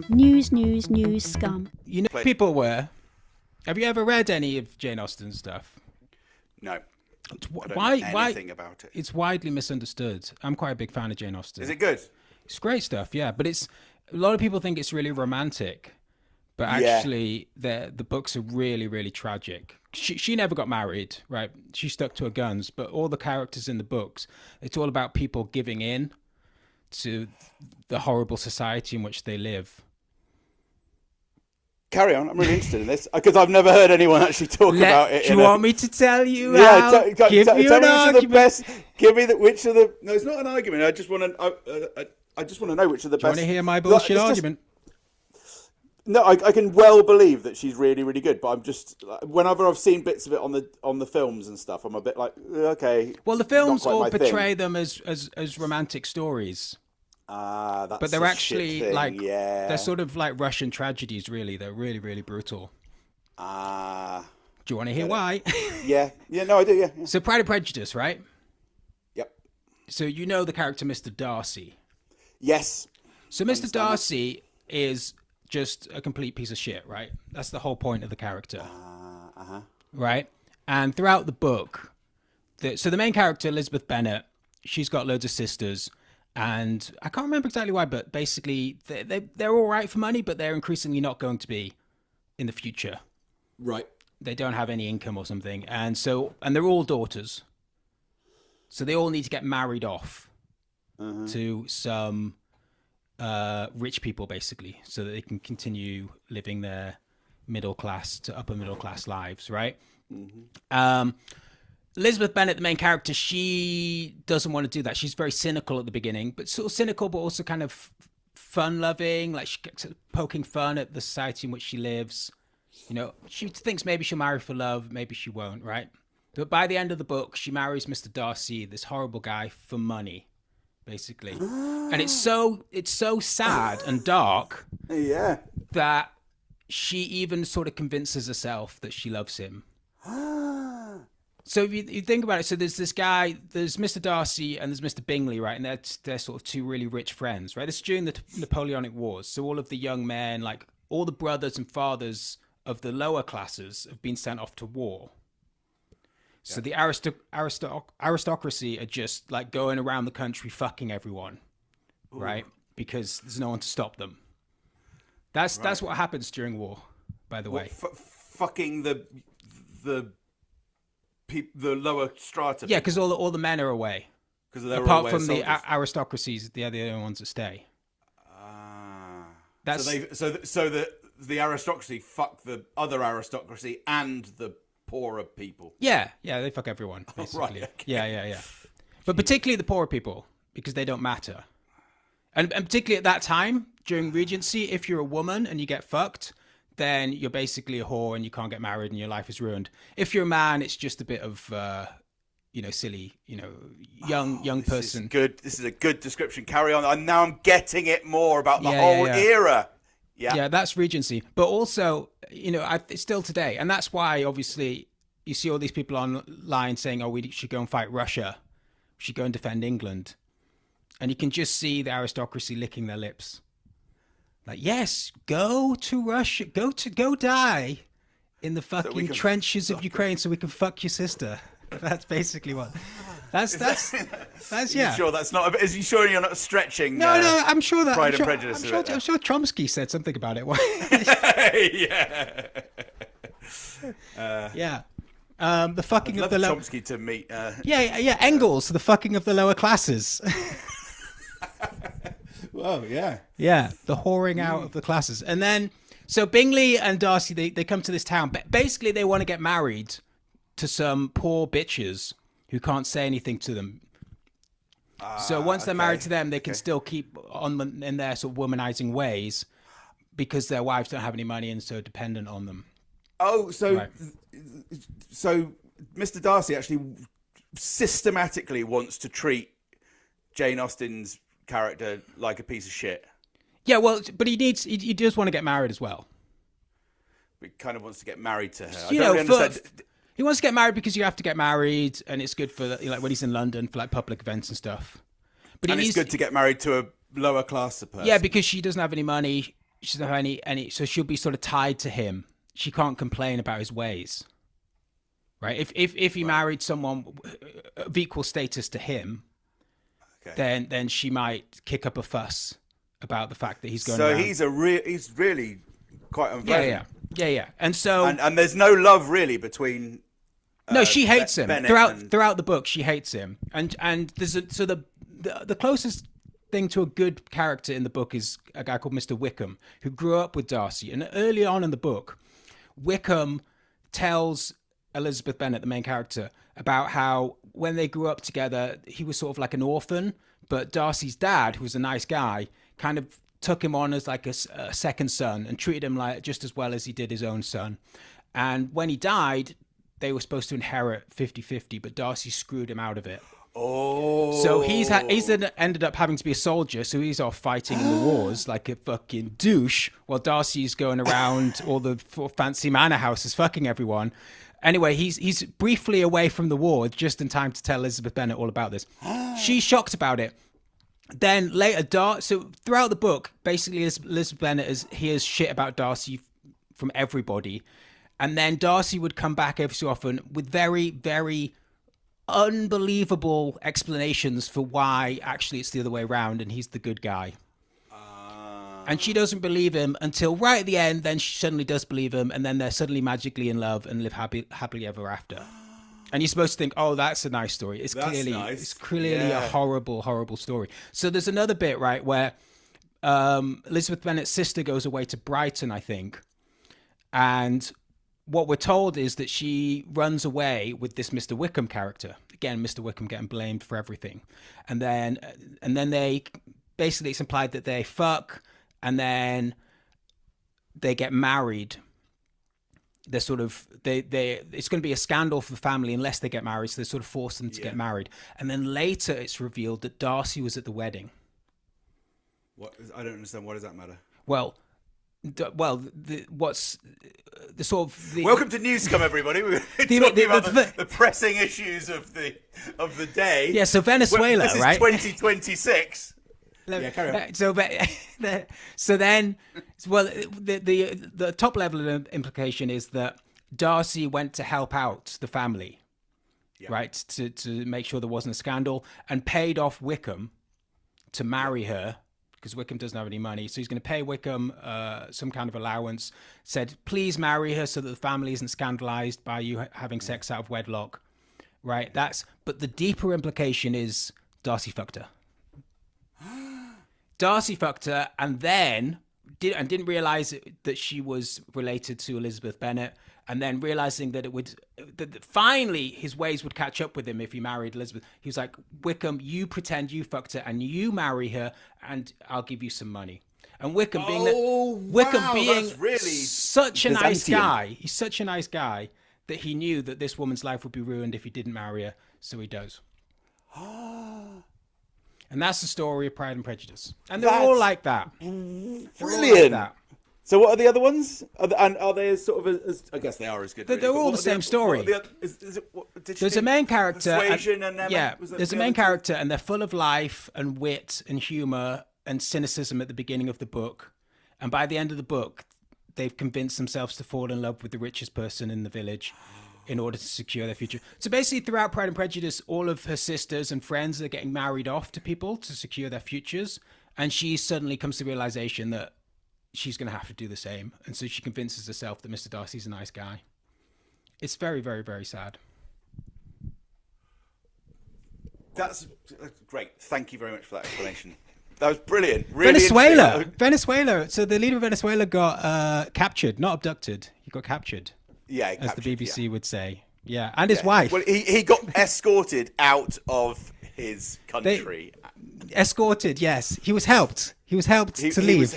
News, scum. You know, people were. Have you ever read any of Jane Austen's stuff? No. Why? Anything about it? It's widely misunderstood. I'm quite a big fan of Jane Austen. Is it good? It's great stuff, yeah. But it's a lot of people think it's really romantic, but actually, the books are really, really tragic. She never got married, right? She stuck to her guns. But all the characters in the books, it's all about people giving in to the horrible society in which they live. Carry on. I'm really interested in this because I've never heard anyone actually talk about it. Do you want me to tell you? Yeah, give tell you me an which argument. are the best. Give me which are the. No, it's not an argument. I just want to. I just want to know which are the Do you best. want to hear my bullshit argument? No, I can well believe that she's really, really good, but I'm just whenever I've seen bits of it on the films and stuff, I'm a bit like, okay. Well, the films not quite all my portray thing. them as romantic stories. That's But they're a actually shit thing. like yeah. they're sort of like Russian tragedies. Really, they're really, really brutal. Do you want to hear why? yeah. No, I do. Yeah. So, Pride and Prejudice, right? Yep. So you know the character Mr. Darcy. Yes. So Mr. Darcy is just a complete piece of shit, right? That's the whole point of the character, right? And throughout the book, so the main character Elizabeth Bennet, she's got loads of sisters. And I can't remember exactly why, but basically they're all right for money, but they're increasingly not going to be in the future. Right. They don't have any income or something. And they're all daughters. So they all need to get married off to some rich people, basically, so that they can continue living their middle class to upper middle class lives, right? Elizabeth Bennet, the main character, she doesn't want to do that. She's very cynical at the beginning, but sort of cynical, but also kind of fun-loving. Like, she gets poking fun at the society in which she lives. You know, she thinks maybe she'll marry for love, maybe she won't, right? But by the end of the book, she marries Mr. Darcy, this horrible guy, for money, basically. And it's so sad and dark that she even sort of convinces herself that she loves him. So if you think about it, so there's this guy, there's Mr. Darcy and there's Mr. Bingley, right? And they're sort of two really rich friends, right? This is during the Napoleonic Wars. So all of the young men, like all the brothers and fathers of the lower classes have been sent off to war. So the aristocracy are just like going around the country fucking everyone, right? Because there's no one to stop them. That's what happens during war, by the way. Fucking the lower strata. Yeah, because all the men are away. Apart from the aristocracies, they're the only ones that stay. So the aristocracy fuck the other aristocracy and the poorer people. Yeah, they fuck everyone, basically. Right, okay. Yeah. But particularly the poorer people, because they don't matter. And particularly at that time, during Regency, if you're a woman and you get fucked, then you're basically a whore and you can't get married and your life is ruined. If you're a man, it's just a bit of, silly, young person. This is a good description. Carry on. I'm getting it more about the whole era. Yeah, that's Regency. But also, it's still today. And that's why, obviously, you see all these people online saying, we should go and fight Russia. We should go and defend England. And you can just see the aristocracy licking their lips. Like, yes, go to Russia. Go die in the fucking trenches of Ukraine so we can fuck your sister. That's basically what... That's yeah. You sure that's not? Is you sure you're not stretching? No, I'm sure that Pride and Prejudice. I'm sure Chomsky said something about it. Yeah. The fucking I'd of the love Chomsky to meet. Engels, the fucking of the lower classes. Well, yeah. Yeah, the whoring out of the classes, and then so Bingley and Darcy they come to this town. Basically, they want to get married to some poor bitches who can't say anything to them. So once they're married to them, they can still keep on in their sort of womanizing ways because their wives don't have any money and so dependent on them. Oh, so Mr. Darcy actually systematically wants to treat Jane Austen's character like a piece of shit. Yeah, well, but he does want to get married as well. He kind of wants to get married to her. I don't really understand. He wants to get married because you have to get married, and it's good for like when he's in London for like public events and stuff. But it's good to get married to a lower class person. Yeah, because she doesn't have any money, she doesn't have any. So she'll be sort of tied to him. She can't complain about his ways, right? If he married someone of equal status to him, then she might kick up a fuss about the fact that he's going. So around. he's really quite unpleasant. Yeah. And so and there's no love really between. No, she hates him Bennett throughout the book. She hates him, and there's the closest thing to a good character in the book is a guy called Mr. Wickham, who grew up with Darcy. And early on in the book, Wickham tells Elizabeth Bennet, the main character, about how when they grew up together, he was sort of like an orphan, but Darcy's dad, who was a nice guy, kind of took him on as like a second son and treated him like just as well as he did his own son. And when he died, they were supposed to inherit 50-50, but Darcy screwed him out of it. Oh. So he's then ended up having to be a soldier, so he's off fighting in the wars like a fucking douche, while Darcy's going around all the fancy manor houses fucking everyone. Anyway, he's briefly away from the war just in time to tell Elizabeth Bennet all about this. She's shocked about it. Then later, so throughout the book, basically Elizabeth Bennet hears shit about Darcy from everybody. And then Darcy would come back every so often with very, very unbelievable explanations for why actually it's the other way around and he's the good guy. And she doesn't believe him until right at the end. Then she suddenly does believe him, and then they're suddenly magically in love and live happily ever after. And you're supposed to think, oh, that's a nice story. It's clearly a horrible, horrible story. So there's another bit, right, where Elizabeth Bennet's sister goes away to Brighton, I think, and what we're told is that she runs away with this Mr. Wickham character. Again, Mr. Wickham getting blamed for everything. And then they basically, it's implied that they fuck and then they get married. They're sort of, it's going to be a scandal for the family unless they get married. So they sort of force them to get married. And then later it's revealed that Darcy was at the wedding. I don't understand. Why does that matter? What's the sort of welcome to Newscum, everybody. We're talking about the pressing issues of the day. Yeah, so Venezuela, this is right? 2026. Yeah, carry on. So then, the top level of implication is that Darcy went to help out the family, right, to make sure there wasn't a scandal, and paid off Wickham to marry her. Because Wickham doesn't have any money. So he's going to pay Wickham some kind of allowance. Said, please marry her so that the family isn't scandalized by you having sex out of wedlock. Right? But the deeper implication is Darcy fucked her. Darcy fucked her and then didn't realize that she was related to Elizabeth Bennet. And then realizing that that finally his ways would catch up with him if he married Elizabeth. He was like, Wickham, you pretend you fucked her and you marry her and I'll give you some money. And Wickham being really such a nice guy. He's such a nice guy that he knew that this woman's life would be ruined if he didn't marry her. So he does. And that's the story of Pride and Prejudice. And they're all like that. Brilliant. So what are the other ones? Are they as sort of as I guess they are as good. They're all the same story. There's a main character. There's a main character, and they're full of life and wit and humor and cynicism at the beginning of the book, and by the end of the book, they've convinced themselves to fall in love with the richest person in the village in order to secure their future. So basically, throughout Pride and Prejudice, all of her sisters and friends are getting married off to people to secure their futures, and she suddenly comes to the realization that she's going to have to do the same. And so she convinces herself that Mr. Darcy's a nice guy. It's very, very, very sad. That's great. Thank you very much for that explanation. That was brilliant. Really Venezuela. So the leader of Venezuela got captured, not abducted. He got captured. Yeah, as the BBC would say. Yeah, and his wife. Well, he got escorted out of his country. Escorted, yes. He was helped. To leave.